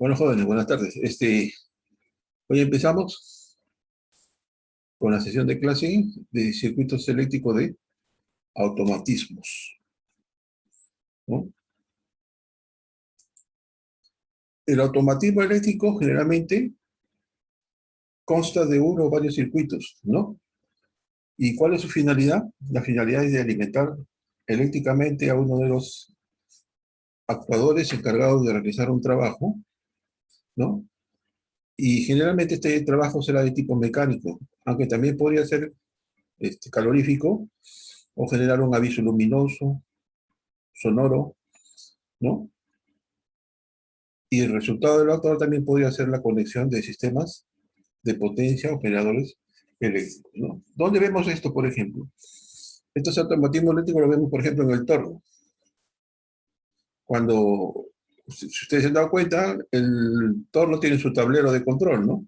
Bueno, jóvenes, buenas tardes. Hoy empezamos con la sesión de clase de circuitos eléctricos de automatismos, ¿no? El automatismo eléctrico generalmente consta de uno o varios circuitos, ¿no? ¿Y cuál es su finalidad? La finalidad es de alimentar eléctricamente a uno de los actuadores encargados de realizar un trabajo, ¿no? Y generalmente este trabajo será de tipo mecánico, aunque también podría ser calorífico o generar un aviso luminoso, sonoro, ¿no? Y el resultado del actuador también podría ser la conexión de sistemas de potencia o generadores eléctricos, ¿no? ¿Dónde vemos esto, por ejemplo? Estos automatismos eléctricos lo vemos, por ejemplo, en el torno. Cuando, si ustedes se han dado cuenta, el torno tiene su tablero de control, ¿no?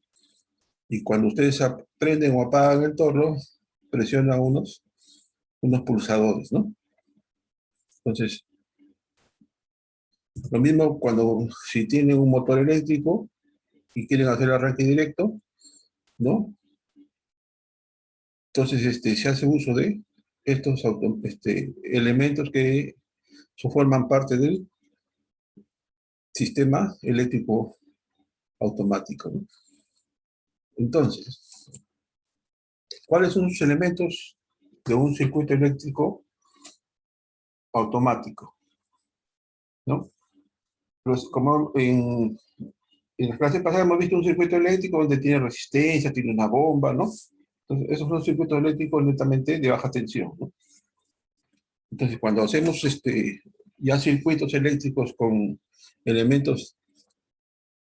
Y cuando ustedes prenden o apagan el torno, presionan unos pulsadores, ¿no? Entonces, lo mismo cuando si tienen un motor eléctrico y quieren hacer arranque directo, ¿no? Entonces, se hace uso de estos elementos que forman parte del sistema eléctrico automático, ¿no? Entonces, ¿cuáles son los elementos de un circuito eléctrico automático? ¿No? Como en las clases pasadas hemos visto un circuito eléctrico donde tiene resistencia, tiene una bomba, ¿no? Entonces, esos son circuitos eléctricos netamente de baja tensión, ¿no? Entonces, cuando hacemos ya circuitos eléctricos con elementos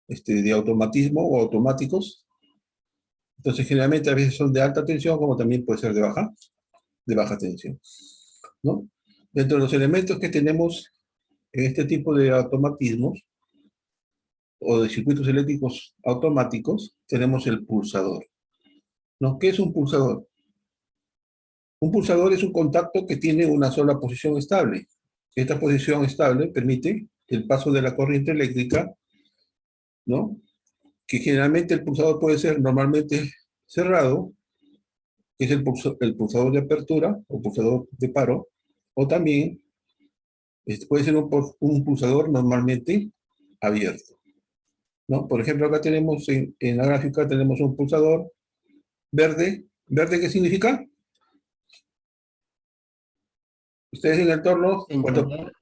de automatismo o automáticos, entonces generalmente a veces son de alta tensión, como también puede ser de baja tensión, ¿no? Dentro de los elementos que tenemos en este tipo de automatismos o de circuitos eléctricos automáticos, tenemos el pulsador, ¿no? ¿Qué es un pulsador? Un pulsador es un contacto que tiene una sola posición estable. Esta posición estable permite el paso de la corriente eléctrica, ¿no? Que generalmente el pulsador puede ser normalmente cerrado, que es el pulsador de apertura o pulsador de paro, o también puede ser un pulsador normalmente abierto, ¿no? Por ejemplo, acá tenemos en la gráfica tenemos un pulsador verde. ¿Verde qué significa? Ustedes en el torno, cuando, Encender,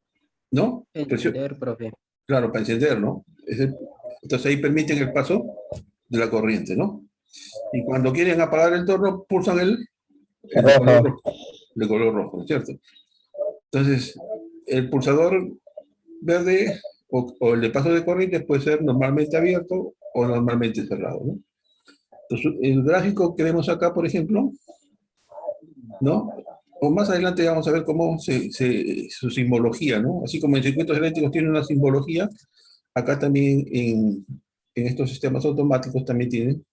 ¿no? encender, profe. Claro, para encender, ¿no? Entonces ahí permiten el paso de la corriente, ¿no? Y cuando quieren apagar el torno, pulsan el de color Rojo. rojo, de color rojo, ¿no es cierto? Entonces, el pulsador verde o el de paso de corriente puede ser normalmente abierto o normalmente cerrado, ¿no? Entonces, el gráfico que vemos acá, por ejemplo, ¿no? O más adelante vamos a ver cómo su simbología, ¿no? Así como en circuitos eléctricos tiene una simbología, acá también en estos sistemas automáticos también tienen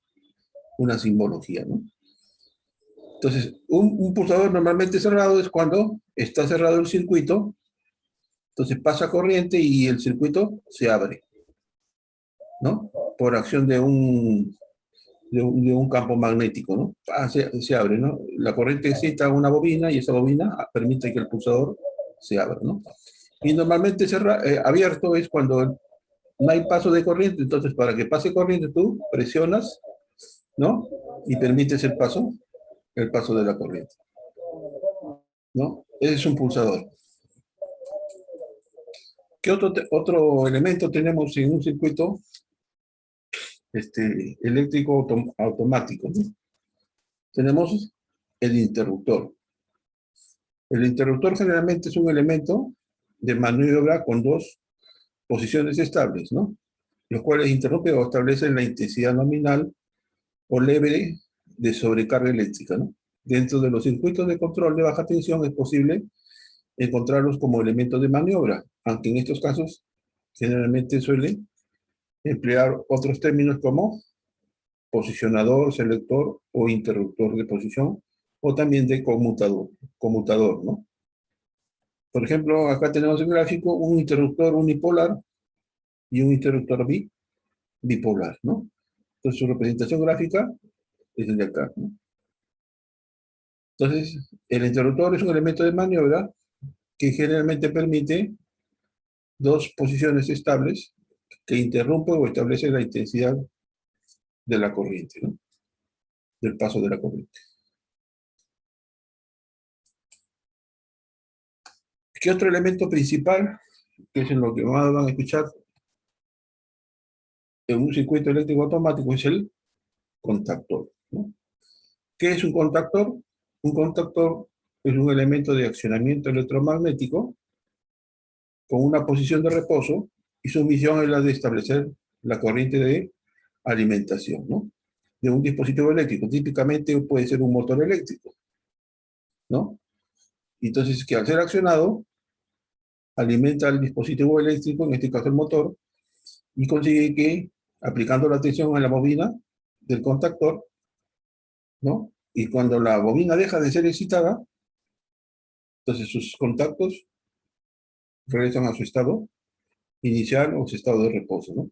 una simbología, ¿no? Entonces, un pulsador normalmente cerrado es cuando está cerrado el circuito, entonces pasa corriente y el circuito se abre, ¿no? Por acción de un campo magnético, ¿no? Se abre, ¿no? La corriente excita una bobina y esa bobina permite que el pulsador se abra, ¿no? Y normalmente abierto es cuando no hay paso de corriente, entonces para que pase corriente tú presionas, ¿no? Y permites el paso de la corriente, ¿no? Ese es un pulsador. ¿Qué otro elemento tenemos en un circuito eléctrico automático, ¿no? Tenemos el interruptor. El interruptor generalmente es un elemento de maniobra con dos posiciones estables, ¿no? Los cuales interrumpen o establecen la intensidad nominal o leve de sobrecarga eléctrica, ¿no? Dentro de los circuitos de control de baja tensión es posible encontrarlos como elementos de maniobra, aunque en estos casos generalmente suele emplear otros términos como posicionador, selector o interruptor de posición, o también de conmutador, ¿no? Por ejemplo, acá tenemos el gráfico un interruptor unipolar y un interruptor bi bipolar, ¿no? Entonces su representación gráfica es el de acá, ¿no? Entonces, el interruptor es un elemento de maniobra que generalmente permite dos posiciones estables que interrumpen o establecen la intensidad de la corriente, ¿no? Del paso de la corriente. ¿Qué otro elemento principal, que es en lo que más van a escuchar en un circuito eléctrico automático, es el contactor, ¿no? ¿Qué es un contactor? Un contactor es un elemento de accionamiento electromagnético con una posición de reposo y su misión es la de establecer la corriente de alimentación, ¿no? De un dispositivo eléctrico. Típicamente puede ser un motor eléctrico, ¿no? Entonces, que al ser accionado, alimenta al dispositivo eléctrico, en este caso el motor, y consigue que, aplicando la tensión en la bobina del contactor, ¿no? Y cuando la bobina deja de ser excitada, entonces sus contactos regresan a su estado inicial o su estado de reposo, ¿no?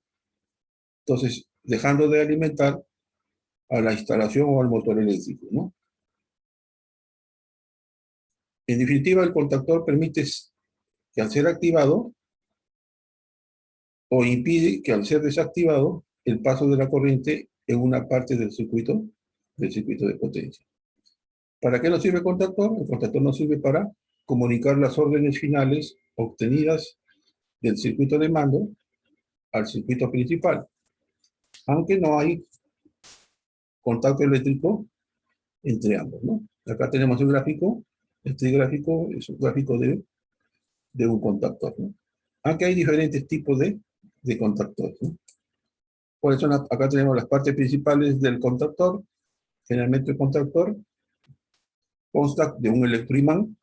Entonces, dejando de alimentar a la instalación o al motor eléctrico, ¿no? En definitiva, el contactor permite que al ser activado o impide que al ser desactivado el paso de la corriente en una parte del circuito de potencia. ¿Para qué nos sirve el contactor? El contactor nos sirve para comunicar las órdenes finales obtenidas del circuito de mando al circuito principal, aunque no hay contacto eléctrico entre ambos, ¿no? Acá tenemos el gráfico. Este gráfico es un gráfico de un contactor, ¿no? Aunque hay diferentes tipos de contactores, ¿no? Por eso acá tenemos las partes principales del contactor. Generalmente el contactor consta de un electroimán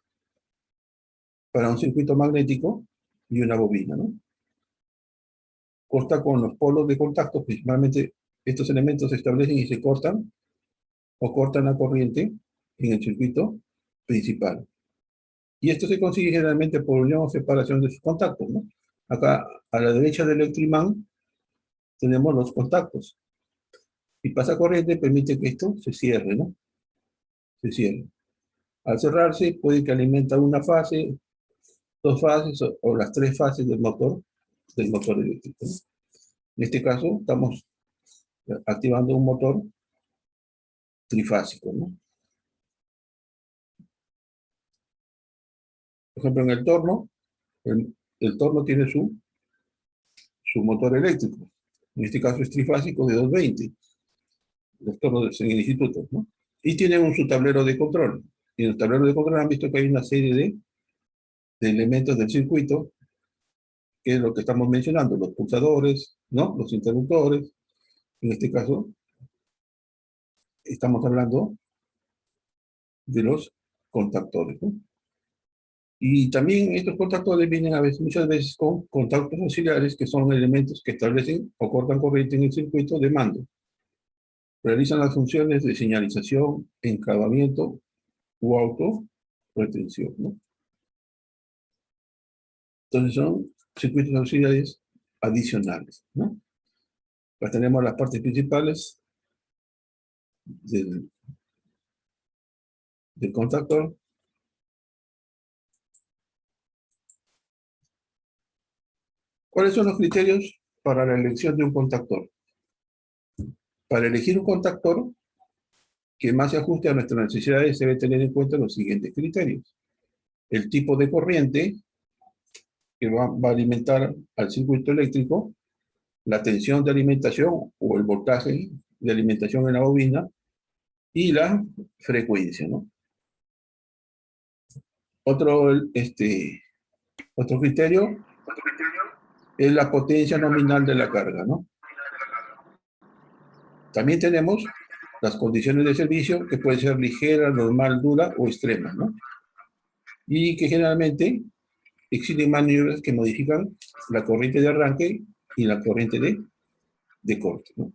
para un circuito magnético y una bobina, ¿no? Consta con los polos de contacto, principalmente estos elementos se establecen y se cortan o cortan la corriente en el circuito principal. Y esto se consigue generalmente por unión o separación de sus contactos, ¿no? Acá a la derecha del electroimán tenemos los contactos. Y pasa corriente permite que esto se cierre, ¿no? Se cierre. Al cerrarse puede que alimenta una fase, dos fases o las tres fases del motor eléctrico, ¿no? En este caso estamos activando un motor trifásico, ¿no? Por ejemplo, en el torno, el torno tiene su motor eléctrico. En este caso es trifásico de 220, los tornos en el instituto, ¿no? Y tiene su tablero de control. Y en el tablero de control han visto que hay una serie de elementos del circuito, que es lo que estamos mencionando, los pulsadores, ¿no? Los interruptores. En este caso, estamos hablando de los contactores, ¿no? Y también estos contactores vienen muchas veces con contactos auxiliares, que son elementos que establecen o cortan corriente en el circuito de mando. Realizan las funciones de señalización, encabamiento u auto-retención, ¿no? Entonces son circuitos auxiliares adicionales, ¿no? Acá tenemos las partes principales del, del contactor. ¿Cuáles son los criterios para la elección de un contactor? Para elegir un contactor que más se ajuste a nuestras necesidades, se debe tener en cuenta los siguientes criterios: el tipo de corriente que va a alimentar al circuito eléctrico, la tensión de alimentación o el voltaje de alimentación en la bobina y la frecuencia, ¿no? Otro, otro criterio es la potencia nominal de la carga, ¿no? También tenemos las condiciones de servicio, que pueden ser ligera, normal, dura o extrema, ¿no? Y que generalmente existen maniobras que modifican la corriente de arranque y la corriente de corte, ¿no?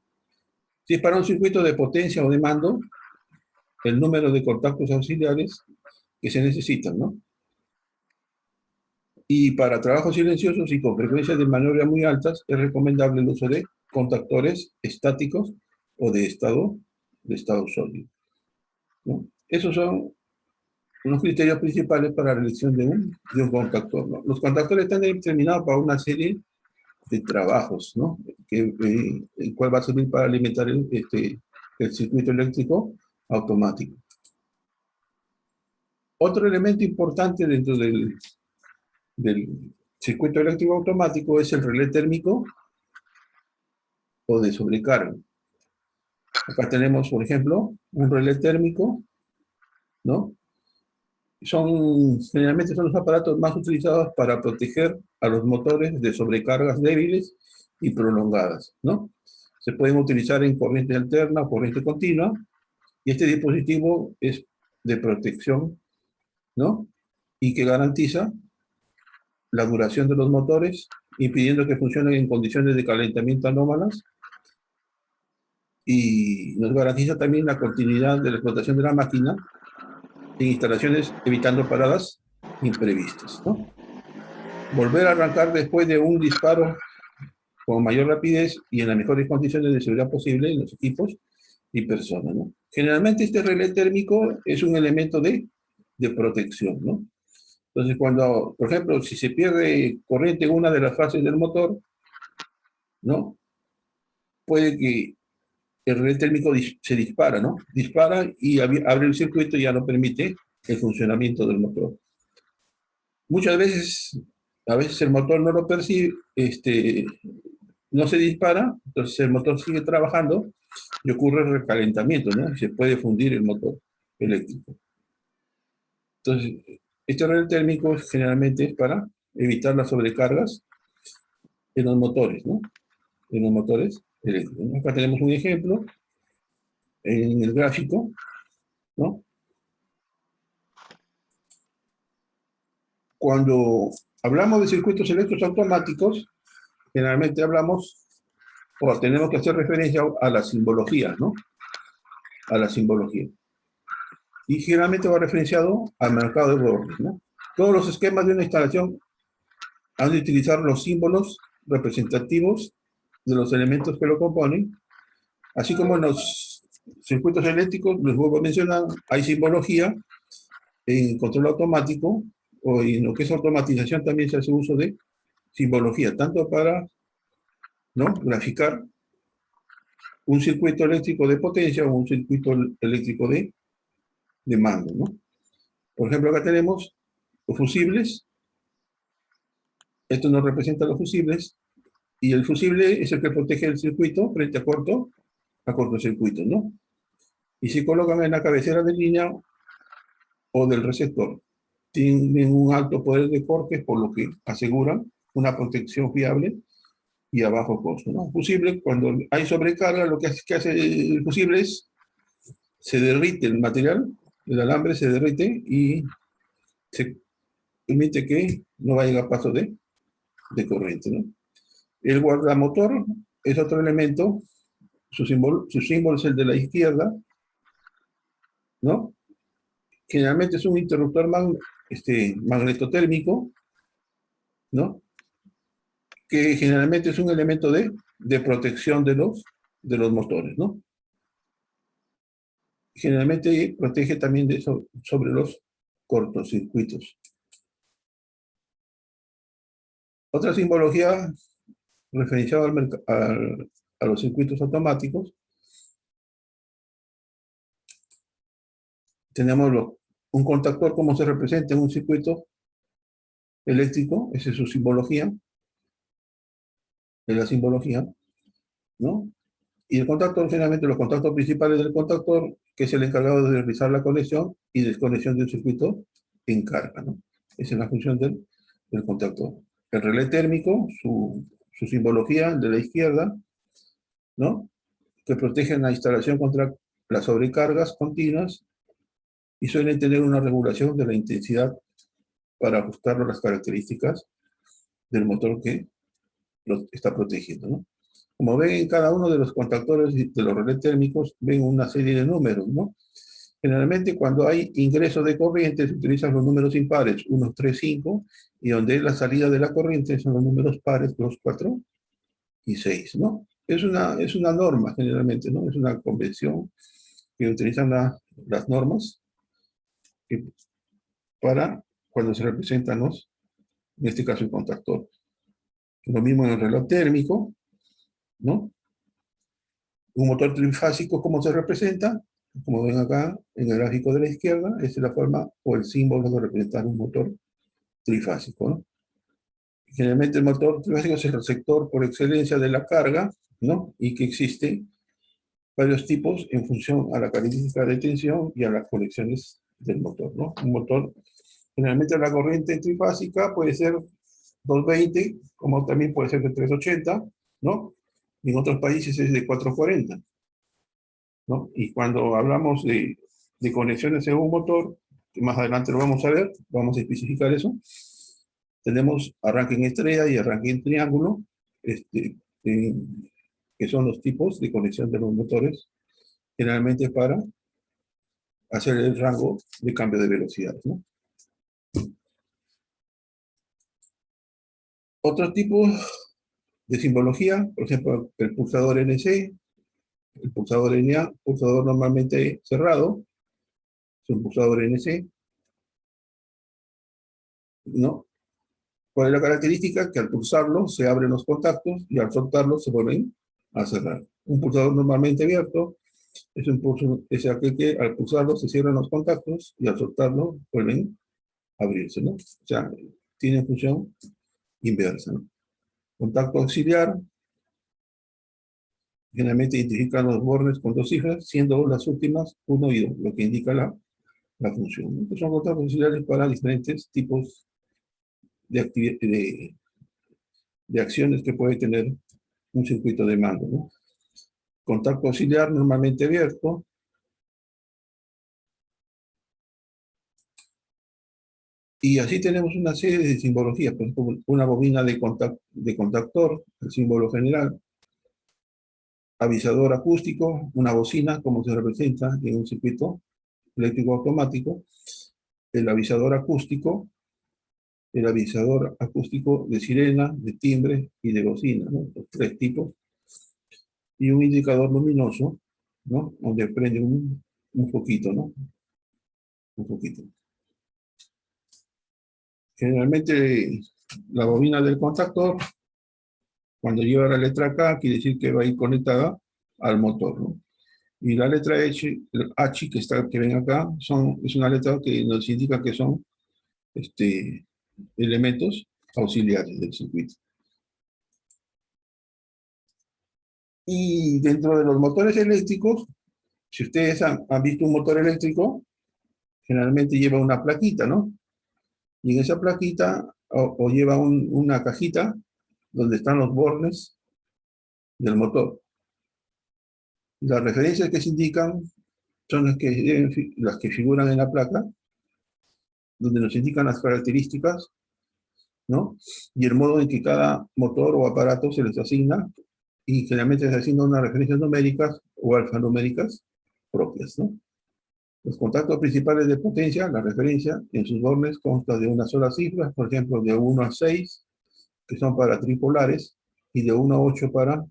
Si es para un circuito de potencia o de mando, el número de contactos auxiliares que se necesitan, ¿no? Y para trabajos silenciosos y con frecuencias de maniobra muy altas, es recomendable el uso de contactores estáticos o de estado sólido, ¿no? Esos son unos criterios principales para la elección de un contactor, ¿no? Los contactores están determinados para una serie de trabajos, ¿no? El cual va a servir para alimentar el circuito eléctrico automático. Otro elemento importante dentro del circuito eléctrico automático es el relé térmico o de sobrecarga. Acá tenemos, por ejemplo, un relé térmico, ¿no? Generalmente son los aparatos más utilizados para proteger a los motores de sobrecargas débiles y prolongadas, ¿no? Se pueden utilizar en corriente alterna o corriente continua, y este dispositivo es de protección, ¿no? Y que garantiza la duración de los motores, impidiendo que funcionen en condiciones de calentamiento anómalas, y nos garantiza también la continuidad de la explotación de la máquina en instalaciones, evitando paradas imprevistas, ¿no? Volver a arrancar después de un disparo con mayor rapidez y en las mejores condiciones de seguridad posible en los equipos y personas, ¿no? Generalmente este relé térmico es un elemento de protección, ¿no? Entonces, cuando, por ejemplo, si se pierde corriente en una de las fases del motor, ¿no? Puede que el relé térmico se dispara, ¿no? Dispara y abre el circuito y ya no permite el funcionamiento del motor. Muchas veces, a veces el motor no lo percibe, no se dispara, entonces el motor sigue trabajando y ocurre el recalentamiento, ¿no? Y se puede fundir el motor eléctrico. Entonces, este relé térmico generalmente es para evitar las sobrecargas en los motores, ¿no? En los motores eléctricos, ¿no? Acá tenemos un ejemplo en el gráfico, ¿no? Cuando hablamos de circuitos eléctricos automáticos, generalmente hablamos o tenemos que hacer referencia a la simbología, ¿no? A la simbología. Y generalmente va referenciado al mercado de bordes, ¿no? Todos los esquemas de una instalación han de utilizar los símbolos representativos de los elementos que lo componen, así como en los circuitos eléctricos, les vuelvo a mencionar, hay simbología en control automático, o en lo que es automatización también se hace uso de simbología, tanto para, ¿no?, graficar un circuito eléctrico de potencia o un circuito eléctrico de mando, ¿no? Por ejemplo, acá tenemos los fusibles. Esto nos representa los fusibles, y el fusible es el que protege el circuito frente a cortocircuitos, ¿no? Y se colocan en la cabecera de línea o del receptor. Tienen un alto poder de corte, por lo que aseguran una protección fiable y a bajo costo, ¿no? Fusible, cuando hay sobrecarga, lo que hace el fusible es, se derrite el material, el alambre se derrite y se permite que no vaya a paso de corriente, ¿no? El guardamotor es otro elemento, su símbolo es el de la izquierda, ¿no? Generalmente es un interruptor magnetotérmico, ¿no? Que generalmente es un elemento de protección de los motores, ¿no? Generalmente protege también sobre los cortocircuitos. Otra simbología referenciada a los circuitos automáticos, tenemos un contactor, como se representa en un circuito eléctrico, esa es su simbología, es la simbología, ¿no? Y el contactor, generalmente los contactos principales del contactor, que es el encargado de realizar la conexión y desconexión del circuito en carga, ¿no? Esa es la función del contactor. El relé térmico, su simbología de la izquierda, ¿no?, que protegen la instalación contra las sobrecargas continuas y suelen tener una regulación de la intensidad para ajustarlo a las características del motor que lo está protegiendo, ¿no? Como ven, en cada uno de los contactores de los relés térmicos ven una serie de números, ¿no? Generalmente cuando hay ingreso de corriente se utilizan los números impares, 1, 3, 5, y donde es la salida de la corriente son los números pares, 2, 4 y 6, ¿no? es una norma generalmente, ¿no? Es una convención que utilizan las normas que- para cuando se representan los, en este caso el contactor. Lo mismo en el reloj térmico, ¿no? Un motor trifásico, ¿cómo se representa? Como ven acá en el gráfico de la izquierda, esa es la forma o el símbolo de representar un motor trifásico, ¿no? Generalmente el motor trifásico es el receptor por excelencia de la carga, ¿no? Y que existe varios tipos en función a la característica de tensión y a las conexiones del motor, ¿no? Un motor, generalmente la corriente trifásica puede ser 220, como también puede ser de 380, ¿no? Y en otros países es de 440, ¿no? Y cuando hablamos de conexiones en un motor, que más adelante lo vamos a ver, vamos a especificar eso, tenemos arranque en estrella y arranque en triángulo, este, eh, que son los tipos de conexión de los motores, generalmente para hacer el rango de cambio de velocidad, ¿no? Otros tipos de simbología, por ejemplo, el pulsador NC, el pulsador NA, pulsador normalmente cerrado, es un pulsador NC, ¿no? ¿Cuál es la característica? Que al pulsarlo se abren los contactos y al soltarlo se vuelven a cerrar. Un pulsador normalmente abierto es un pulso, es aquel que al pulsarlo se cierran los contactos y al soltarlo vuelven a abrirse, ¿no? O sea, tiene función inversa, ¿no? Contacto auxiliar, generalmente identifican los bornes con dos cifras, siendo las últimas 1 y 2, lo que indica la función, ¿no? Estos son contactos auxiliares para diferentes tipos de acciones que puede tener un circuito de mando, ¿no? Contacto auxiliar normalmente abierto. Y así tenemos una serie de simbologías, por ejemplo, una bobina de contactor, el símbolo general, avisador acústico, una bocina, como se representa en un circuito eléctrico automático, el avisador acústico, el avisador acústico de sirena, de timbre y de bocina, ¿no? Los tres tipos, y un indicador luminoso, ¿no? Donde prende un poquito, ¿no? Un poquito. Generalmente la bobina del contactor, cuando lleva la letra K, quiere decir que va a ir conectada al motor, ¿no? Y la letra H, el H que ven acá, es una letra que nos indica que son elementos auxiliares del circuito. Y dentro de los motores eléctricos, si ustedes han visto un motor eléctrico, generalmente lleva una plaquita, ¿no? Y en esa plaquita o lleva una cajita donde están los bornes del motor. Las referencias que se indican son las que figuran en la placa, donde nos indican las características, ¿no? Y el modo en que cada motor o aparato se les asigna, y generalmente se asignan unas referencias numéricas o alfanuméricas propias, ¿no? Los contactos principales de potencia, la referencia en sus bornes consta de una sola cifra, por ejemplo, de 1 a 6, que son para tripolares, y de 1 a 8 para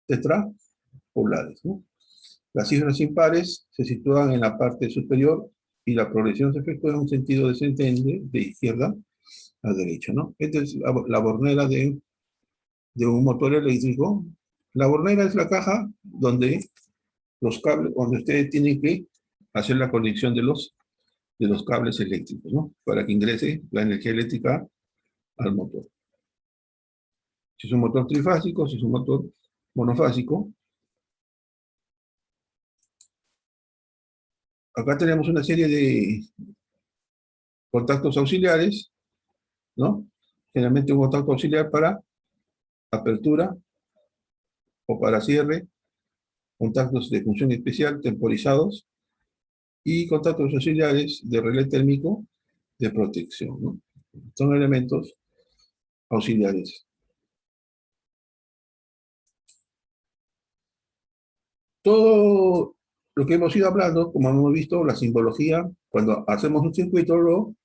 tetrapolares, ¿no? Las cifras impares se sitúan en la parte superior y la progresión se efectúa en un sentido descendente de izquierda a derecha, ¿no? Esta es la bornera de un motor eléctrico. La bornera es la caja donde los cables, donde ustedes tienen que hacer la conexión de los cables eléctricos, ¿no? Para que ingrese la energía eléctrica al motor. Si es un motor trifásico, si es un motor monofásico. Acá tenemos una serie de contactos auxiliares, ¿no? Generalmente un contacto auxiliar para apertura o para cierre, contactos de función especial temporizados y contactos auxiliares de relé térmico de protección, ¿no? Son elementos auxiliares. Todo lo que hemos ido hablando, como hemos visto, la simbología, cuando hacemos un circuito,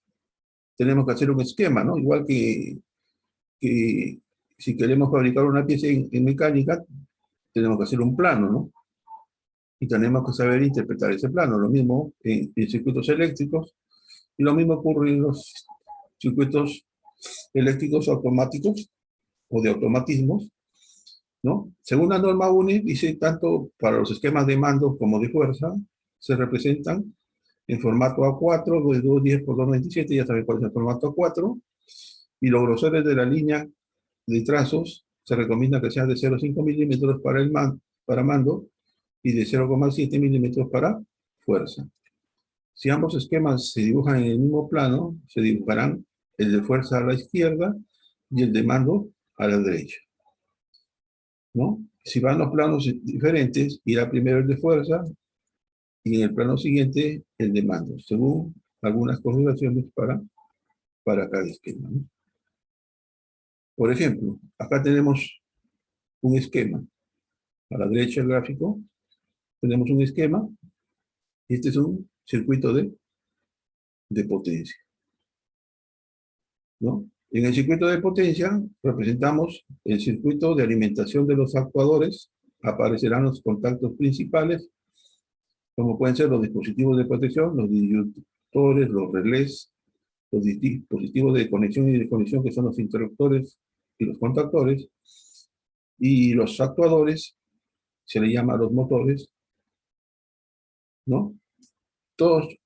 tenemos que hacer un esquema, ¿no? Igual que si queremos fabricar una pieza en mecánica, tenemos que hacer un plano, ¿no? Y tenemos que saber interpretar ese plano. Lo mismo en circuitos eléctricos y lo mismo ocurre en los circuitos eléctricos automáticos o de automatismos, ¿no? Según la norma UNI, dice tanto para los esquemas de mando como de fuerza, se representan en formato A4, de 210 por 297, ya saben cuál es el formato A4, y los grosores de la línea de trazos se recomienda que sean de 0,5 milímetros para mando y de 0,7 milímetros para fuerza. Si ambos esquemas se dibujan en el mismo plano, se dibujarán el de fuerza a la izquierda y el de mando a la derecha, ¿no? Si van los planos diferentes, irá primero el de fuerza y en el plano siguiente el de mando, según algunas configuraciones para cada esquema, ¿no? Por ejemplo, acá tenemos un esquema. A la derecha del gráfico tenemos un esquema y este es un circuito de potencia, ¿no? En el circuito de potencia representamos el circuito de alimentación de los actuadores. Aparecerán los contactos principales, como pueden ser los dispositivos de protección, los disyuntores, los relés, los dispositivos de conexión y desconexión, que son los interruptores y los contactores, y los actuadores, se le llama los motores, ¿no? Todos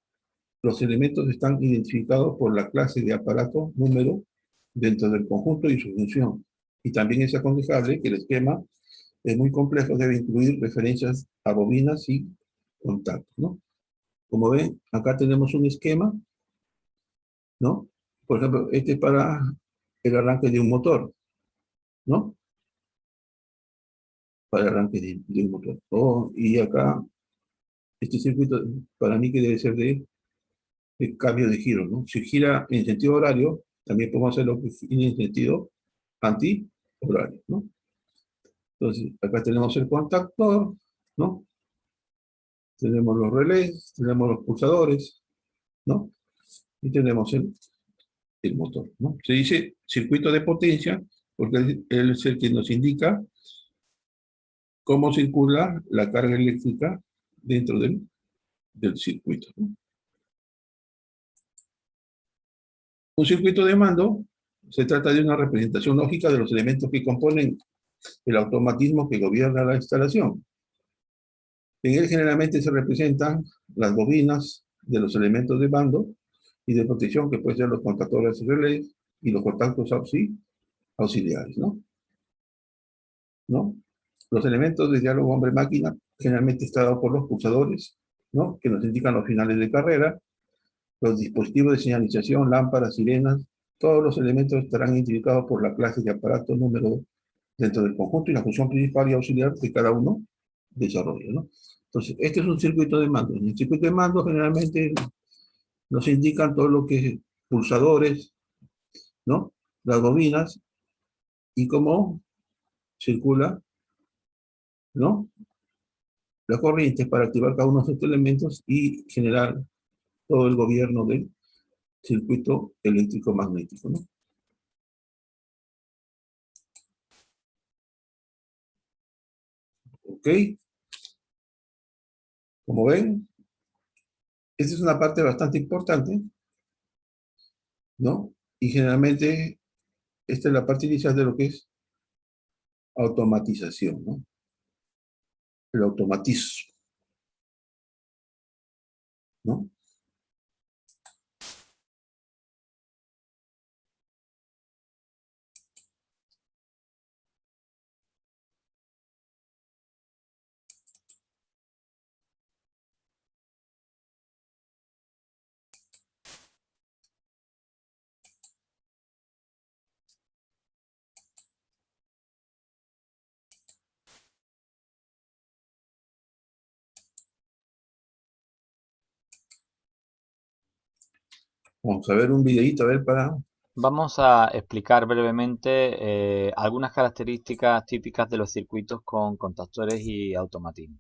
los elementos están identificados por la clase de aparato número dentro del conjunto y su función. Y también es aconsejable que el esquema es muy complejo, debe incluir referencias a bobinas y contactos, ¿no? Como ven, acá tenemos un esquema, ¿no? Por ejemplo, este es para el arranque de un motor, ¿no? Para el arranque de un motor. Y acá, este circuito para mí que debe ser de cambio de giro, ¿no? Si gira en sentido horario, también podemos hacerlo en sentido anti-horario, ¿no? Entonces, acá tenemos el contactor, ¿no? Tenemos los relés, tenemos los pulsadores, ¿no? Y tenemos el motor, ¿no? Se dice circuito de potencia porque él es el que nos indica cómo circula la carga eléctrica dentro del circuito, ¿no? Un circuito de mando se trata de una representación lógica de los elementos que componen el automatismo que gobierna la instalación. En él generalmente se representan las bobinas de los elementos de mando y de protección, que pueden ser los contactores relés y los contactos auxiliares, ¿no? ¿No? Los elementos de diálogo hombre-máquina generalmente están dados por los pulsadores, ¿no? Que nos indican los finales de carrera, los dispositivos de señalización, lámparas, sirenas, todos los elementos estarán identificados por la clase de aparato número dentro del conjunto y la función principal y auxiliar que cada uno desarrolla, ¿no? Entonces, este es un circuito de mando. En el circuito de mando generalmente nos indican todo lo que es pulsadores, ¿no? Las bobinas y cómo circula, ¿no? La corriente para activar cada uno de estos elementos y generar todo el gobierno del circuito eléctrico magnético, ¿no? ¿Ok? Como ven, esta es una parte bastante importante, ¿no? Y generalmente esta es la parte inicial de lo que es automatización, ¿no? El automatismo, ¿no? Vamos a ver un videito, a ver para... Vamos a explicar brevemente algunas características típicas de los circuitos con contactores y automatismo.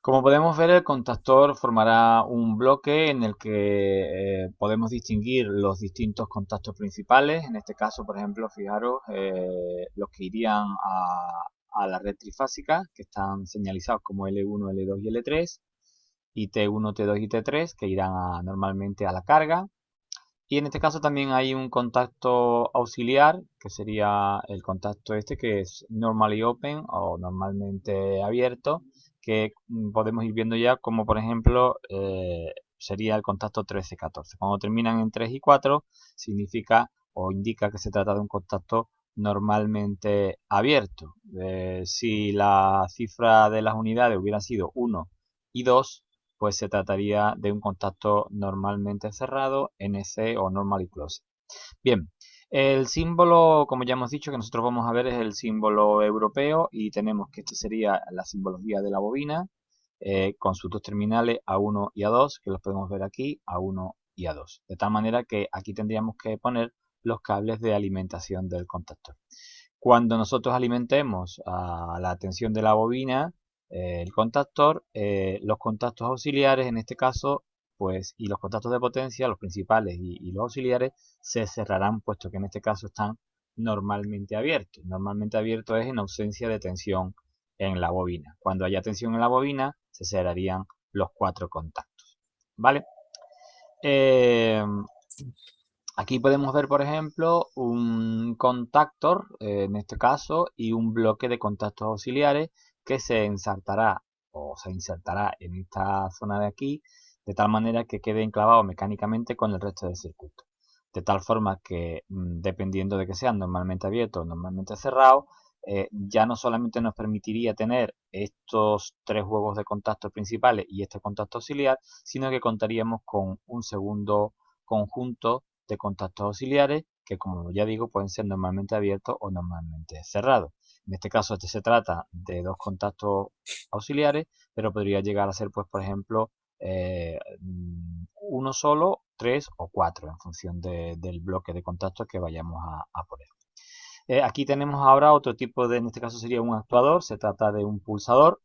Como podemos ver, el contactor formará un bloque en el que podemos distinguir los distintos contactos principales. En este caso, por ejemplo, fijaros, los que irían a la red trifásica, que están señalizados como L1, L2 y L3, y T1, T2 y T3, que irán normalmente a la carga. Y en este caso también hay un contacto auxiliar, que sería el contacto este, que es normally open o normalmente abierto, que podemos ir viendo ya como por ejemplo sería el contacto 13-14. Cuando terminan en 3 y 4 significa o indica que se trata de un contacto normalmente abierto. Si la cifra de las unidades hubiera sido 1 y 2, pues se trataría de un contacto normalmente cerrado, NC o normally closed. Bien, el símbolo, como ya hemos dicho, que nosotros vamos a ver es el símbolo europeo y tenemos que este sería la simbología de la bobina con sus dos terminales A1 y A2, que los podemos ver aquí, A1 y A2. De tal manera que aquí tendríamos que poner los cables de alimentación del contactor. Cuando nosotros alimentemos a la tensión de la bobina, el contactor, los contactos auxiliares en este caso, pues, y los contactos de potencia, los principales y los auxiliares, se cerrarán, puesto que en este caso están normalmente abiertos. Normalmente abierto es en ausencia de tensión en la bobina. Cuando haya tensión en la bobina, se cerrarían los 4 contactos. ¿Vale? Aquí podemos ver, por ejemplo, un contactor, en este caso, y un bloque de contactos auxiliares que se ensartará o se insertará en esta zona de aquí, de tal manera que quede enclavado mecánicamente con el resto del circuito. De tal forma que, dependiendo de que sean normalmente abiertos o normalmente cerrados, ya no solamente nos permitiría tener estos 3 huevos de contacto principales y este contacto auxiliar, sino que contaríamos con un segundo conjunto de contactos auxiliares que, como ya digo, pueden ser normalmente abiertos o normalmente cerrados. En este caso este se trata de 2 contactos auxiliares, pero podría llegar a ser, pues, por ejemplo, uno solo, 3 o 4 en función del bloque de contactos que vayamos a poner. Aquí tenemos ahora otro tipo de, en este caso sería un actuador, se trata de un pulsador.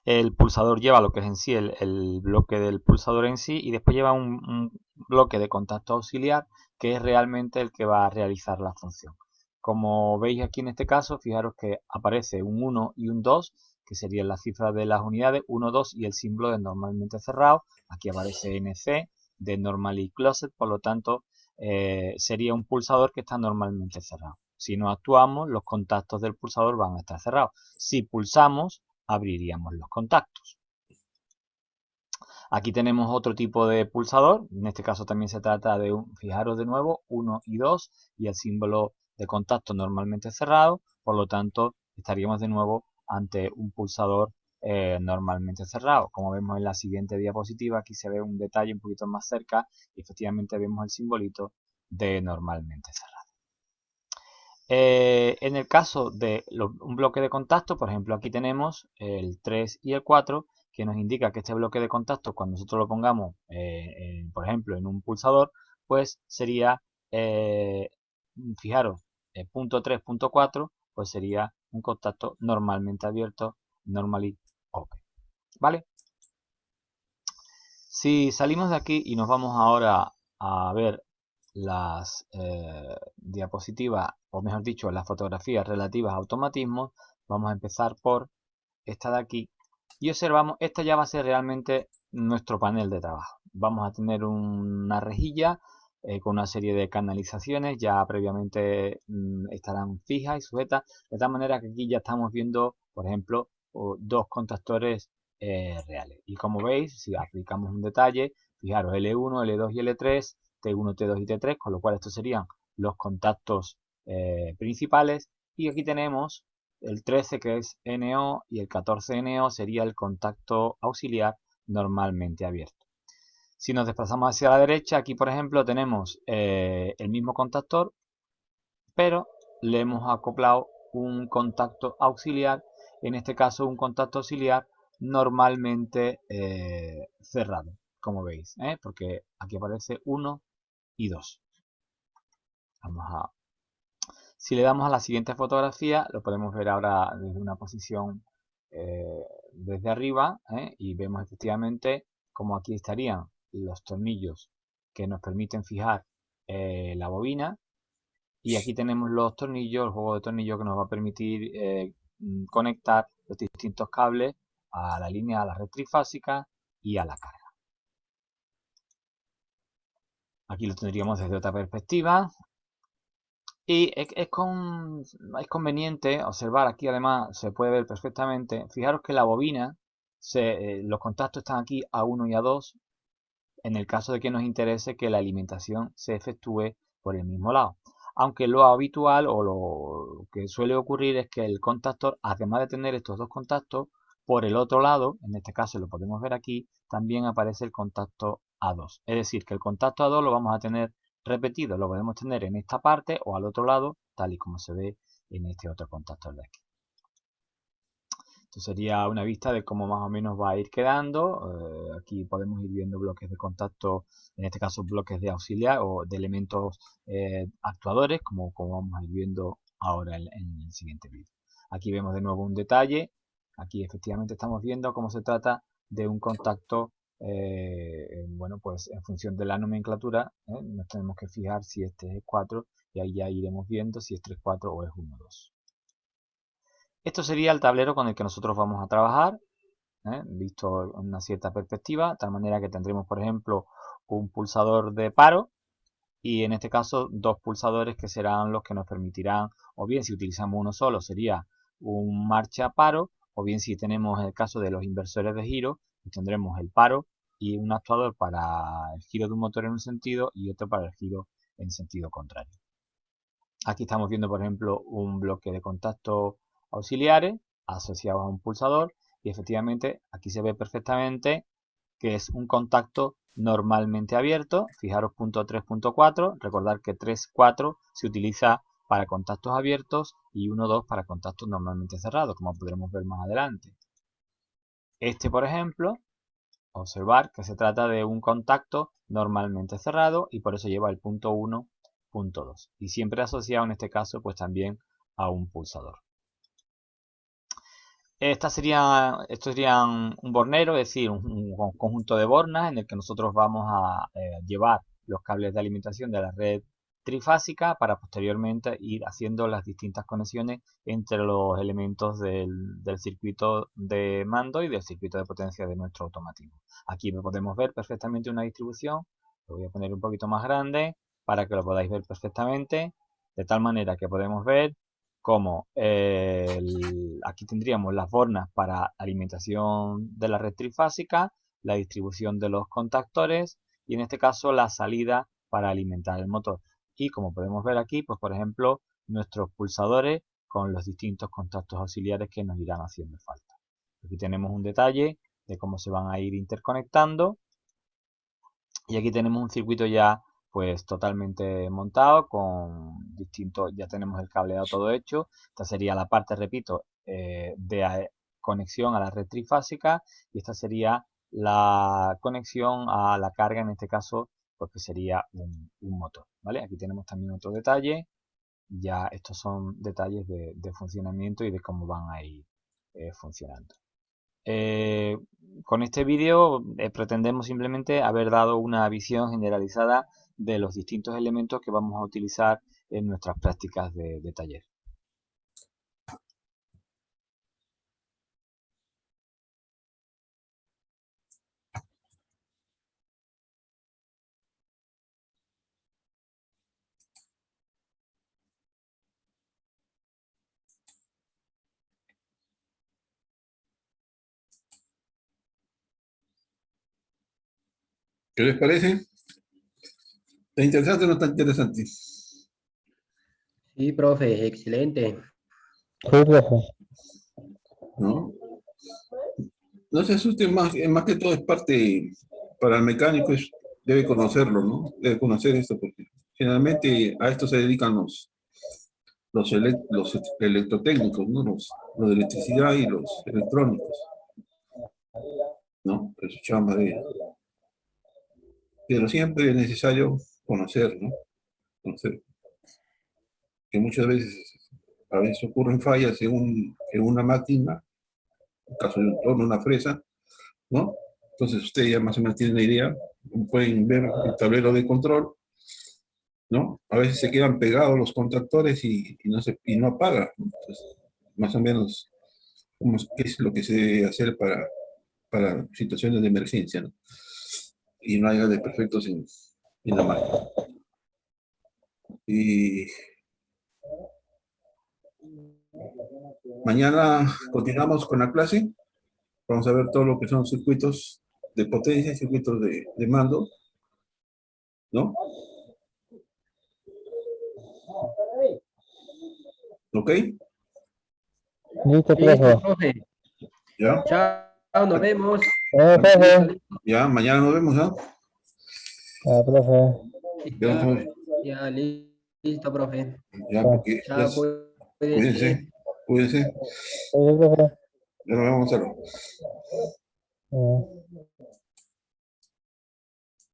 El pulsador lleva lo que es en sí el bloque del pulsador en sí y después lleva un bloque de contacto auxiliar que es realmente el que va a realizar la función. Como veis aquí en este caso, fijaros que aparece un 1 y un 2, que serían las cifras de las unidades, 1, 2 y el símbolo de normalmente cerrado. Aquí aparece NC de normally closed, por lo tanto sería un pulsador que está normalmente cerrado. Si no actuamos, los contactos del pulsador van a estar cerrados. Si pulsamos, abriríamos los contactos. Aquí tenemos otro tipo de pulsador, en este caso también se trata de fijaros de nuevo, 1 y 2 y el símbolo de contacto normalmente cerrado, por lo tanto estaríamos de nuevo ante un pulsador normalmente cerrado. Como vemos en la siguiente diapositiva, aquí se ve un detalle un poquito más cerca y efectivamente vemos el simbolito de normalmente cerrado. En el caso de un bloque de contacto, por ejemplo, aquí tenemos el 3 y el 4, que nos indica que este bloque de contacto, cuando nosotros lo pongamos, por ejemplo, en un pulsador, pues sería, fijaros, punto 3, punto 4, pues sería un contacto normalmente abierto, normally open. ¿Vale? Si salimos de aquí y nos vamos ahora a ver las diapositivas, o mejor dicho, las fotografías relativas a automatismos, vamos a empezar por esta de aquí y observamos, esta ya va a ser realmente nuestro panel de trabajo. Vamos a tener una rejilla con una serie de canalizaciones ya previamente estarán fijas y sujetas, de tal manera que aquí ya estamos viendo, por ejemplo, dos contactores reales. Y como veis, si aplicamos un detalle, fijaros, L1, L2 y L3, T1, T2 y T3, con lo cual estos serían los contactos principales. Y aquí tenemos el 13 que es NO y el 14 NO sería el contacto auxiliar normalmente abierto. Si nos desplazamos hacia la derecha, aquí por ejemplo tenemos el mismo contactor, pero le hemos acoplado un contacto auxiliar, en este caso un contacto auxiliar normalmente cerrado, como veis, porque aquí aparece 1 y 2. Vamos a... Si le damos a la siguiente fotografía, lo podemos ver ahora desde una posición desde arriba, y vemos efectivamente como aquí estarían los tornillos que nos permiten fijar la bobina, Y aquí tenemos los tornillos, el juego de tornillos que nos va a permitir conectar los distintos cables a la línea, a la red trifásica y a la carga. Aquí lo tendríamos desde otra perspectiva. Y es conveniente observar, aquí además se puede ver perfectamente, fijaros que la bobina, los contactos están aquí A1 y A2, en el caso de que nos interese que la alimentación se efectúe por el mismo lado. Aunque lo habitual o lo que suele ocurrir es que el contactor, además de tener estos dos contactos, por el otro lado, en este caso lo podemos ver aquí, también aparece el contacto A2. Es decir, que el contacto A2 lo vamos a tener repetido, lo podemos tener en esta parte o al otro lado, tal y como se ve en este otro contactor de aquí. Esto sería una vista de cómo más o menos va a ir quedando. Aquí podemos ir viendo bloques de contacto, en este caso bloques de auxiliar o de elementos actuadores, como vamos a ir viendo ahora en el siguiente vídeo. Aquí vemos de nuevo un detalle. Aquí efectivamente estamos viendo cómo se trata de un contacto, bueno, pues en función de la nomenclatura, nos tenemos que fijar si este es 4 y ahí ya iremos viendo si es 3, 4 o es 1, 2. Esto sería el tablero con el que nosotros vamos a trabajar, visto en una cierta perspectiva, de tal manera que tendremos, por ejemplo, un pulsador de paro y en este caso dos pulsadores que serán los que nos permitirán, o bien si utilizamos uno solo sería un marcha paro, o bien si tenemos el caso de los inversores de giro, pues tendremos el paro y un actuador para el giro de un motor en un sentido y otro para el giro en sentido contrario. Aquí estamos viendo, por ejemplo, un bloque de contacto auxiliares asociados a un pulsador y efectivamente aquí se ve perfectamente que es un contacto normalmente abierto. Fijaros punto 3.4, recordar que 3.4 se utiliza para contactos abiertos y 1.2 para contactos normalmente cerrados, como podremos ver más adelante. Este, por ejemplo, observar que se trata de un contacto normalmente cerrado y por eso lleva el punto 1, punto 2. Y siempre asociado en este caso pues también a un pulsador. Esto sería un bornero, es decir, un conjunto de bornas en el que nosotros vamos a llevar los cables de alimentación de la red trifásica para posteriormente ir haciendo las distintas conexiones entre los elementos del circuito de mando y del circuito de potencia de nuestro automatismo. Aquí podemos ver perfectamente una distribución, lo voy a poner un poquito más grande para que lo podáis ver perfectamente, de tal manera que podemos ver como aquí tendríamos las bornas para alimentación de la red trifásica, la distribución de los contactores y en este caso la salida para alimentar el motor. Y como podemos ver aquí, pues por ejemplo, nuestros pulsadores con los distintos contactos auxiliares que nos irán haciendo falta. Aquí tenemos un detalle de cómo se van a ir interconectando y aquí tenemos un circuito ya pues totalmente montado con distintos, ya tenemos el cableado todo hecho. Esta sería la parte, repito, de conexión a la red trifásica y esta sería la conexión a la carga, en este caso, pues que sería un motor, ¿vale? Aquí tenemos también otro detalle, ya estos son detalles de funcionamiento y de cómo van a ir funcionando. Eh, con este vídeo pretendemos simplemente haber dado una visión generalizada de los distintos elementos que vamos a utilizar en nuestras prácticas de taller. ¿Qué les parece? ¿Está interesante o no está interesante? Sí, profe, excelente. Sí, profe. ¿No? No se asusten más que todo es parte, para el mecánico debe conocerlo, ¿no? Debe conocer esto porque generalmente a esto se dedican los electrotécnicos, ¿no? Los de electricidad y los electrónicos, ¿no? Es su chamba de ellos. Pero siempre es necesario conocer, ¿no? Conocer. Que muchas veces, a veces ocurren fallas en una máquina, en el caso de un torno, una fresa, ¿no? Entonces ustedes ya más o menos tienen una idea, pueden ver el tablero de control, ¿no? A veces se quedan pegados los contactores y no apagan, ¿no? Entonces, más o menos, ¿qué es lo que se debe hacer para situaciones de emergencia, ¿no? Y no haya desperfectos en la máquina. Y mañana continuamos con la clase. Vamos a ver todo lo que son circuitos de potencia, circuitos de mando, ¿no? ¿Ok? Listo, Listo, profe. profe. ¿Ya? Chao, nos vemos. Profe. Listo, listo. Ya, mañana nos vemos, ¿no? Profe. Ya, pues, Ya, listo, profe. ya, porque ya, Chao, cuídense, cuídense. cuídense. Profe. Ya nos vemos, Marcelo. Eh.